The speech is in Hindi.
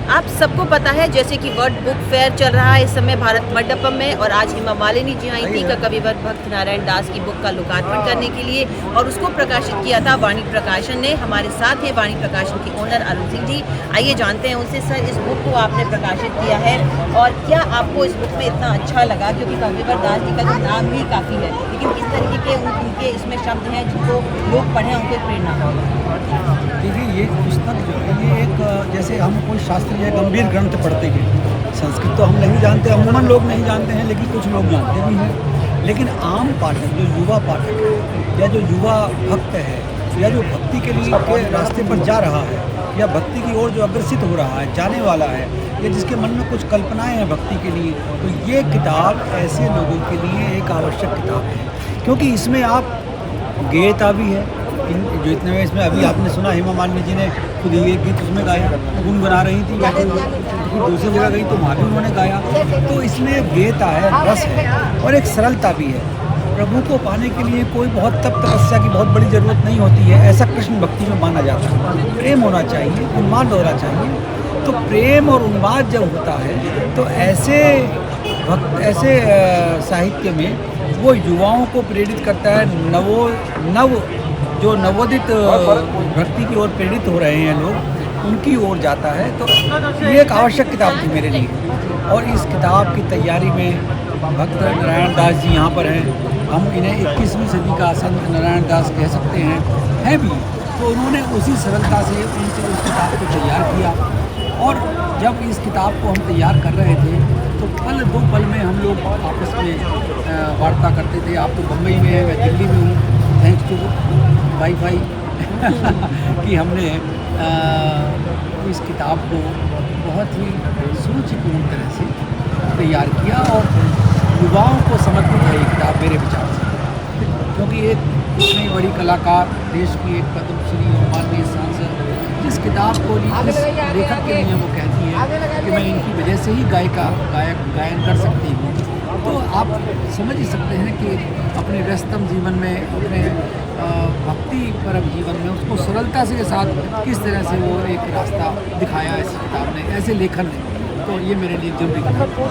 आप सबको पता है जैसे कि वर्ल्ड बुक फेयर चल रहा है इस समय भारत मंडपम में, और आज हेमा मालिनी जी आई थी कविवर भक्त नारायण दास की बुक का लोकार्पण करने के लिए, और उसको प्रकाशित किया था वाणी प्रकाशन ने। हमारे साथ है वाणी प्रकाशन की ओनर अरुण सिंह जी। आइए जानते हैं उनसे, सर इस बुक को आपने प्रकाशित किया है और क्या आपको इस बुक में इतना अच्छा लगा, क्योंकि कविवर दास जी का जो नाम ही काफ़ी है, लेकिन किस तरीके के उनके इसमें शब्द हैं जिनको लोग पढ़ें उनको प्रेरणा हो। देखिए, ये पुस्तक जो है ये एक जैसे हम कोई शास्त्रीय या गंभीर ग्रंथ पढ़ते हैं। संस्कृत तो हम नहीं जानते, अमूमन लोग नहीं जानते हैं, लेकिन कुछ लोग जानते भी हैं। लेकिन आम पाठक, जो युवा पाठक है या जो युवा भक्त है या जो भक्ति के लिए के रास्ते पर जा रहा है या भक्ति की ओर जो अग्रसित हो रहा है, जाने वाला है, या जिसके मन में कुछ कल्पनाएं हैं भक्ति के लिए, तो ये किताब ऐसे लोगों के लिए एक आवश्यक किताब है। क्योंकि इसमें आप गेयता भी है, जो इतने में इसमें अभी आपने सुना हेमा मालिनी जी ने खुद ही एक गीत उसमें गाया, गुनगुना रही थी, या फिर दूसरी जगह गई तो वहाँ भी उन्होंने गाया। तो इसमें गेयता है, रस है और एक सरलता भी है। प्रभु को पाने के लिए कोई बहुत तप तपस्या की बहुत बड़ी ज़रूरत नहीं होती है, ऐसा कृष्ण भक्ति में माना जाता है। प्रेम होना चाहिए, उन्माद होना चाहिए। तो प्रेम और उन्माद जब होता है तो ऐसे साहित्य में वो युवाओं को प्रेरित करता है। जो नवोदित भक्ति की ओर प्रेरित हो रहे हैं लोग, उनकी ओर जाता है। तो ये एक आवश्यक किताब थी मेरे लिए। और इस किताब की तैयारी में भक्त नारायण दास जी यहाँ पर हैं। हम इन्हें 21वीं सदी का संत नारायण दास कह सकते हैं भी। तो उन्होंने उसी सरलता से उनसे उस किताब को तैयार किया। और जब इस किताब को हम तैयार कर रहे थे तो पल दो पल में हम लोग आपस में वार्ता करते थे। आप तो बम्बई में हैं, मैं दिल्ली में हूँ, थैंक्स टू वाईफाई कि हमने इस किताब को बहुत ही सुरुचिपूर्ण तरह से तैयार किया और युवाओं को समर्पित है ये किताब मेरे विचार से। क्योंकि एक इतनी बड़ी कलाकार, देश की एक पद्मश्री और माननीय सांसद जिस किताब को जिस लेखक के लिए वो कहती है कि मैं इनकी वजह से ही गायन कर सकती हूँ, तो आप समझ ही सकते हैं कि अपने व्यस्तम जीवन में, अपने भक्ति परक जीवन में उसको सरलता से साथ किस तरह से वो एक रास्ता दिखाया इस किताब ने, ऐसे लेखन ने। तो ये मेरे लिए जरूरी किताब है।